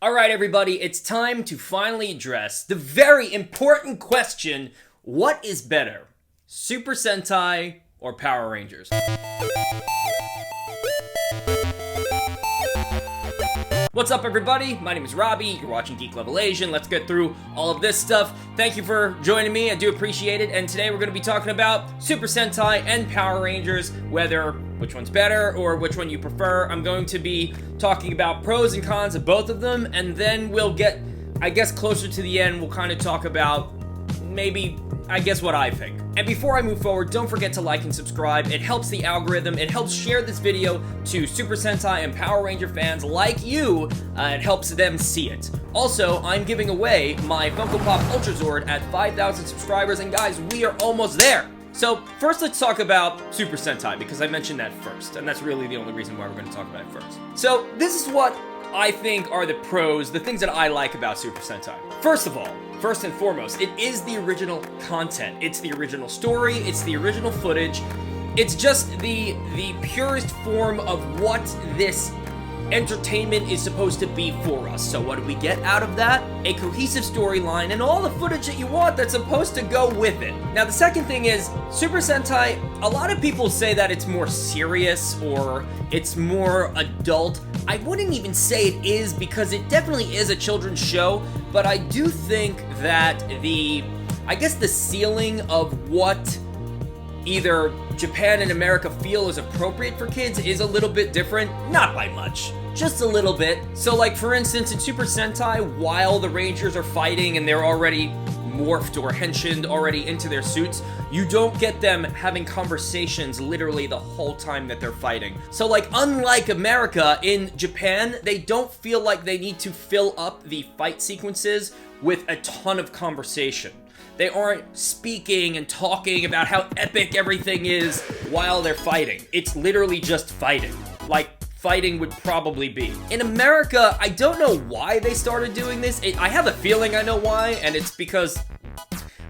Alright everybody, it's time to finally address the very important question, what is better, Super Sentai or Power Rangers? What's up everybody, my name is Robbie, you're watching Geek Level Asian, let's get through all of this stuff. Thank you for joining me, I do appreciate it, and today we're going to be talking about Super Sentai and Power Rangers, whether which one's better or which one you prefer. I'm going to be talking about pros and cons of both of them, and then we'll get, I guess closer to the end, we'll kind of talk about maybe, I guess what I think. And before I move forward, don't forget to like and subscribe. It helps the algorithm. It helps share this video to Super Sentai and Power Ranger fans like you. It helps them see it. Also, I'm giving away my Funko Pop Ultra Zord at 5,000 subscribers, and guys, we are almost there. So, first let's talk about Super Sentai, because I mentioned that first, and that's really the only reason why we're going to talk about it first. So, this is what I think are the pros, the things that I like about Super Sentai. First of all, first and foremost, it is the original content. It's the original story, it's the original footage. It's just the purest form of what this entertainment is supposed to be for us. So what do we get out of that? A cohesive storyline and all the footage that you want that's supposed to go with it. Now the second thing is, Super Sentai, a lot of people say that it's more serious or it's more adult. I wouldn't even say it is, because it definitely is a children's show, but I do think that the ceiling of what either Japan and America feel is appropriate for kids is a little bit different, not by much, just a little bit. So like for instance in Super Sentai, while the Rangers are fighting and they're already morphed or henshined already into their suits, you don't get them having conversations literally the whole time that they're fighting. So like unlike America, in Japan, they don't feel like they need to fill up the fight sequences with a ton of conversation. They aren't speaking and talking about how epic everything is while they're fighting. It's literally just fighting. Like fighting would probably be. In America, I don't know why they started doing this. I have a feeling I know why, and it's because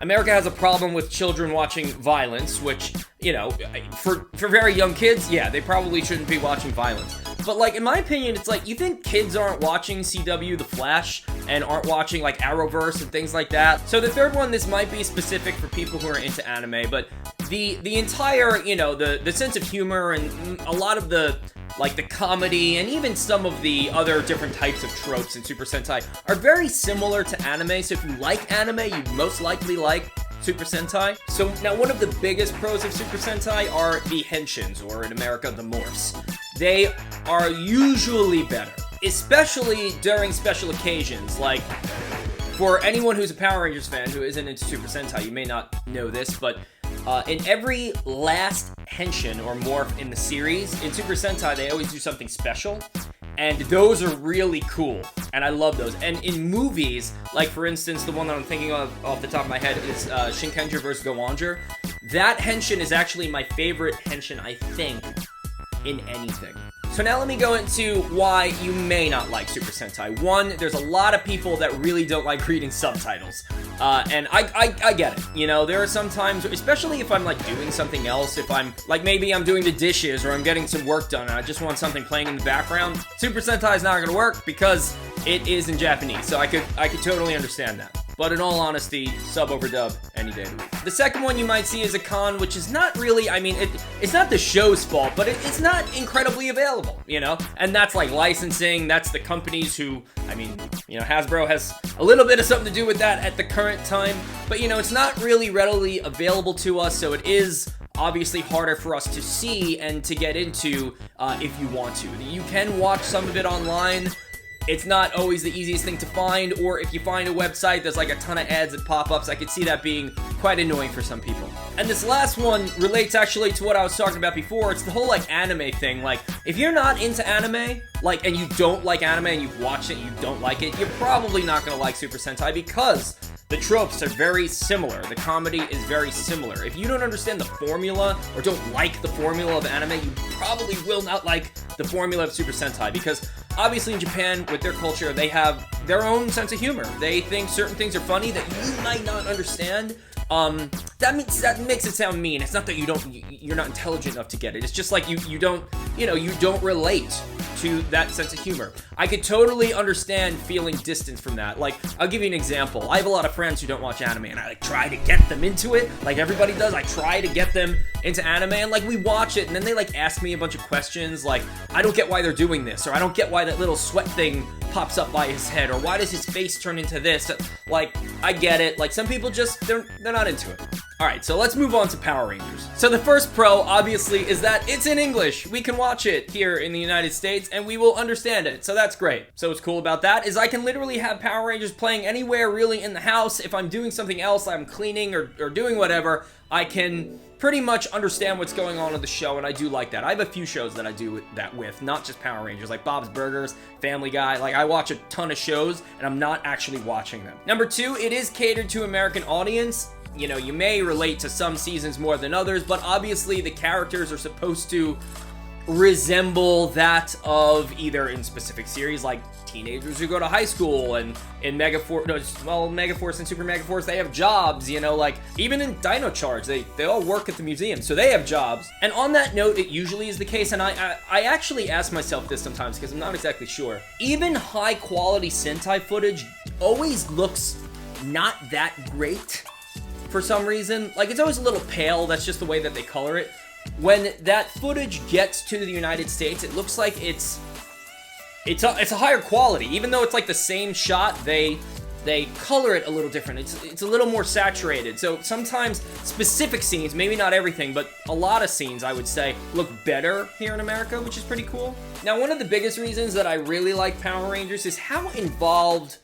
America has a problem with children watching violence, which, you know, for very young kids, yeah, they probably shouldn't be watching violence. But, like, in my opinion, it's like, you think kids aren't watching CW The Flash and aren't watching, like, Arrowverse and things like that? So the third one, this might be specific for people who are into anime, but the entire, you know, the sense of humor and a lot of the, like, the comedy and even some of the other different types of tropes in Super Sentai are very similar to anime. So if you like anime, you most likely like Super Sentai. So now one of the biggest pros of Super Sentai are the henshins, or in America, the morphs. They are usually better, especially during special occasions. Like, for anyone who's a Power Rangers fan who isn't into Super Sentai, you may not know this, but in every last henshin or morph in the series, in Super Sentai, they always do something special, and those are really cool, and I love those. And in movies, like for instance, the one that I'm thinking of off the top of my head is Shinkenger vs. Go-Onger. That henshin is actually my favorite henshin, I think, in anything. So now let me go into why you may not like Super Sentai. One, there's a lot of people that really don't like reading subtitles. And I get it. You know, there are some times, especially if I'm like doing something else, if I'm, like maybe I'm doing the dishes or I'm getting some work done and I just want something playing in the background, Super Sentai is not gonna work because it is in Japanese. So I could totally understand that. But in all honesty, sub over dub any day of the week. The second one you might see is a con, which is not really, I mean, it's not the show's fault, but it's not incredibly available, you know? And that's like licensing, that's the companies who, I mean, you know, Hasbro has a little bit of something to do with that at the current time, but you know, it's not really readily available to us, so it is obviously harder for us to see and to get into if you want to. You can watch some of it online. It's not always the easiest thing to find, or if you find a website, there's like a ton of ads and pop-ups. I could see that being quite annoying for some people. And this last one relates actually to what I was talking about before. It's the whole like anime thing. Like, if you're not into anime, like, and you don't like anime and you've watched it and you don't like it, you're probably not gonna like Super Sentai because the tropes are very similar. The comedy is very similar. If you don't understand the formula or don't like the formula of anime, you probably will not like the formula of Super Sentai, because obviously in Japan, with their culture, they have their own sense of humor. They think certain things are funny that you might not understand. that makes it sound mean. It's not that you're not intelligent enough to get it. It's just like you don't relate to that sense of humor. I could totally understand feeling distance from that. Like, I'll give you an example. I have a lot of friends who don't watch anime, and I like try to get them into it, like everybody does. I try to get them into anime, and like we watch it, and then they like ask me a bunch of questions, like, I don't get why they're doing this, or I don't get why that little sweat thing pops up by his head, or why does his face turn into this? Like, I get it. Like, some people just, they're not into it. Alright, so let's move on to Power Rangers. So the first pro, obviously, is that it's in English. We can watch it here in the United States, and we will understand it, so that's great. So what's cool about that is I can literally have Power Rangers playing anywhere really in the house. If I'm doing something else, I'm cleaning or doing whatever, I can pretty much understand what's going on in the show, and I do like that. I have a few shows that I do that with, not just Power Rangers, like Bob's Burgers, Family Guy. Like, I watch a ton of shows, and I'm not actually watching them. Number two, it is catered to American audience. You know, you may relate to some seasons more than others, but obviously the characters are supposed to resemble that of either in specific series like teenagers who go to high school, and in Megaforce and Super Megaforce, they have jobs, you know, like even in Dino Charge, they all work at the museum, so they have jobs. And on that note, it usually is the case, and I actually ask myself this sometimes because I'm not exactly sure. Even high quality Sentai footage always looks not that great. For some reason, like, it's always a little pale. That's just the way that they color it. When that footage gets to the United States, it looks like it's a higher quality. Even though it's like the same shot, they color it a little different. It's a little more saturated. So sometimes specific scenes, maybe not everything, but a lot of scenes, I would say, look better here in America, which is pretty cool. Now, one of the biggest reasons that I really like Power Rangers is how involved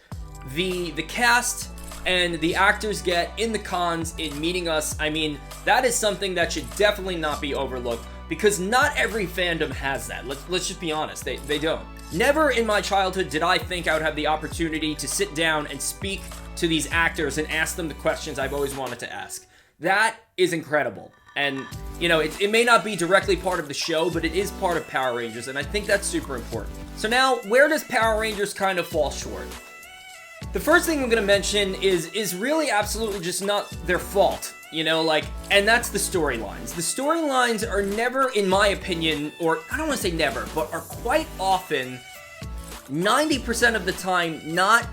the cast and the actors get in the cons in meeting us. I mean, that is something that should definitely not be overlooked, because not every fandom has that. Let's just be honest, they don't. Never in my childhood did I think I would have the opportunity to sit down and speak to these actors and ask them the questions I've always wanted to ask. That is incredible. And, you know, it may not be directly part of the show, but it is part of Power Rangers, and I think that's super important. So now, where does Power Rangers kind of fall short? The first thing I'm going to mention is really absolutely just not their fault, you know, like, and that's the storylines. The storylines are never, in my opinion, or I don't want to say never, but are quite often, 90% of the time, not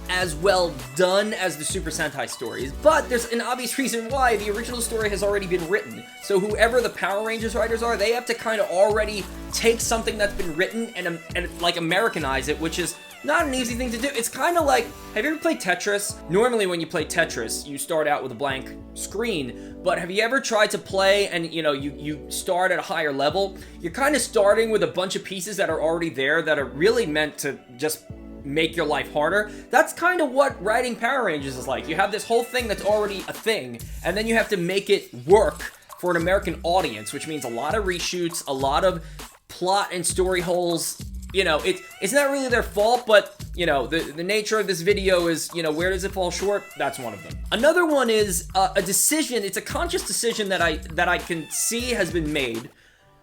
as well done as the Super Sentai stories, but there's an obvious reason why. The original story has already been written, so whoever the Power Rangers writers are, they have to kind of already take something that's been written and like Americanize it, which is not an easy thing to do. It's kind of like, have you ever played Tetris? Normally when you play Tetris, you start out with a blank screen, but have you ever tried to play and, you know, you start at a higher level? You're kind of starting with a bunch of pieces that are already there that are really meant to just make your life harder. That's kind of what writing Power Rangers is like. You have this whole thing that's already a thing, and then you have to make it work for an American audience, which means a lot of reshoots, a lot of plot and story holes. You know, it's not really their fault, but, you know, the nature of this video is, you know, where does it fall short? That's one of them. Another one is a decision. It's a conscious decision that I can see has been made,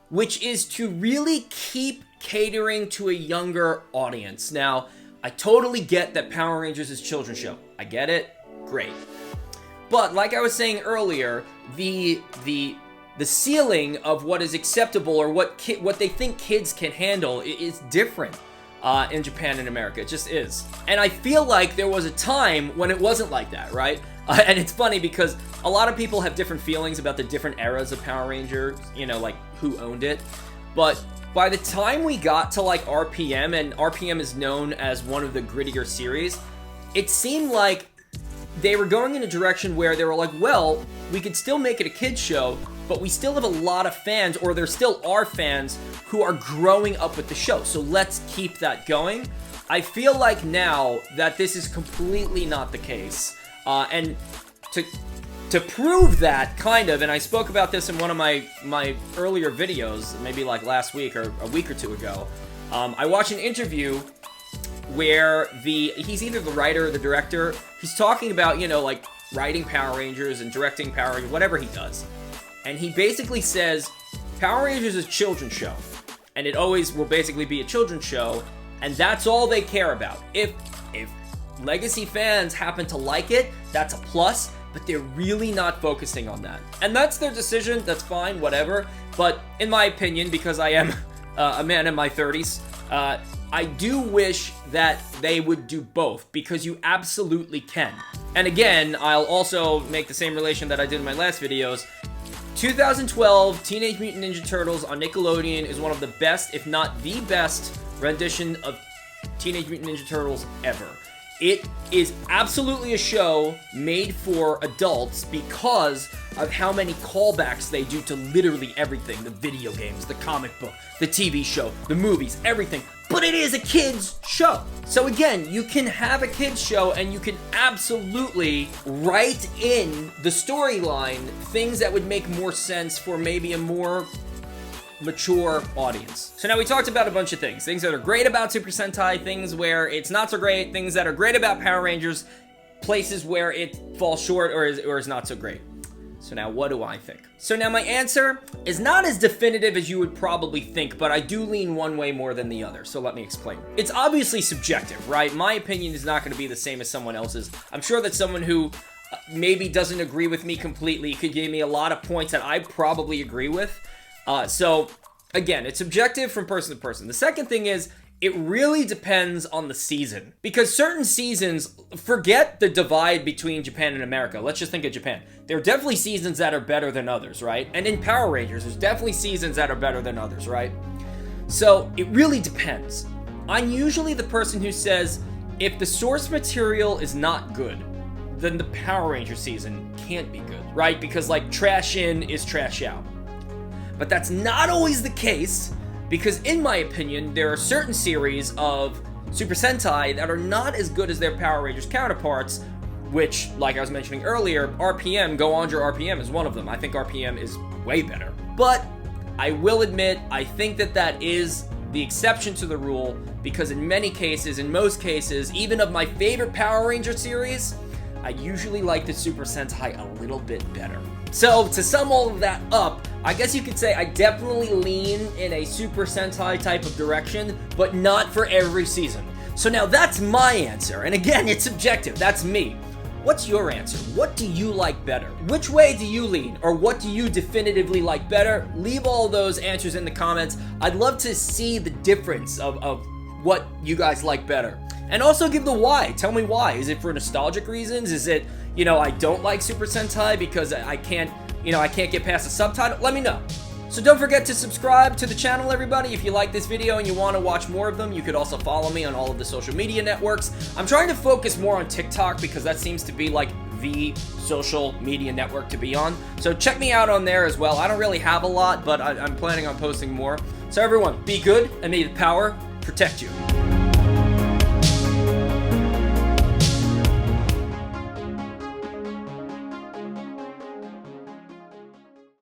which is to really keep catering to a younger audience. Now, I totally get that Power Rangers is a children's show. I get it. Great. But like I was saying earlier, the ceiling of what is acceptable or what they think kids can handle is different in Japan and America. It just is. And I feel like there was a time when it wasn't like that, right? And it's funny because a lot of people have different feelings about the different eras of Power Rangers, you know, like who owned it. But by the time we got to like RPM, and RPM is known as one of the grittier series, it seemed like they were going in a direction where they were like, well, we could still make it a kid's show, but we still have a lot of fans, or there still are fans who are growing up with the show, so let's keep that going. I feel like now that this is completely not the case, and to prove that, kind of, and I spoke about this in one of my earlier videos, maybe like last week or a week or two ago, I watched an interview where he's either the writer or the director. He's talking about, you know, like writing Power Rangers and directing Power Rangers, whatever he does. And he basically says, Power Rangers is a children's show, and it always will basically be a children's show, and that's all they care about. If legacy fans happen to like it, that's a plus. but they're really not focusing on that. And that's their decision, that's fine, whatever. But in my opinion, because I am a man in my 30s, I do wish that they would do both, because you absolutely can. And again, I'll also make the same relation that I did in my last videos. 2012 Teenage Mutant Ninja Turtles on Nickelodeon is one of the best, if not the best, rendition of Teenage Mutant Ninja Turtles ever. It is absolutely a show made for adults because of how many callbacks they do to literally everything. The video games, the comic book, the TV show, the movies, everything. But it is a kid's show. So again, you can have a kid's show and you can absolutely write in the storyline things that would make more sense for maybe a more mature audience. So now we talked about a bunch of things that are great about Super Sentai, things where it's not so great, things that are great about Power Rangers, places where it falls short or is not so great. So now what do I think? So now my answer is not as definitive as you would probably think, but I do lean one way more than the other, so let me explain. It's obviously subjective, right? My opinion is not going to be the same as someone else's. I'm sure that someone who maybe doesn't agree with me completely could give me a lot of points that I probably agree with. So, again, it's subjective from person to person. The second thing is, it really depends on the season. Because certain seasons, forget the divide between Japan and America. Let's just think of Japan. There are definitely seasons that are better than others, right? And in Power Rangers, there's definitely seasons that are better than others, right? So, it really depends. I'm usually the person who says, if the source material is not good, then the Power Ranger season can't be good, right? Because, like, trash in is trash out. But that's not always the case, because in my opinion, there are certain series of Super Sentai that are not as good as their Power Rangers counterparts, which, like I was mentioning earlier, RPM, Go-Onger RPM is one of them. I think RPM is way better. But I will admit, I think that that is the exception to the rule, because in many cases, in most cases, even of my favorite Power Ranger series, I usually like the Super Sentai a little bit better. So, to sum all of that up, I guess you could say I definitely lean in a Super Sentai type of direction, but not for every season. So now that's my answer, and again, it's subjective, that's me. What's your answer? What do you like better? Which way do you lean, or what do you definitively like better? Leave all those answers in the comments. I'd love to see the difference of what you guys like better. And also give the why. Tell me why. Is it for nostalgic reasons? Is it, I don't like Super Sentai because I can't get past the subtitle? Let me know. So don't forget to subscribe to the channel, everybody. If you like this video and you want to watch more of them, you could also follow me on all of the social media networks. I'm trying to focus more on TikTok because that seems to be like the social media network to be on. So check me out on there as well. I don't really have a lot, but I'm planning on posting more. So everyone, be good and may the power protect you.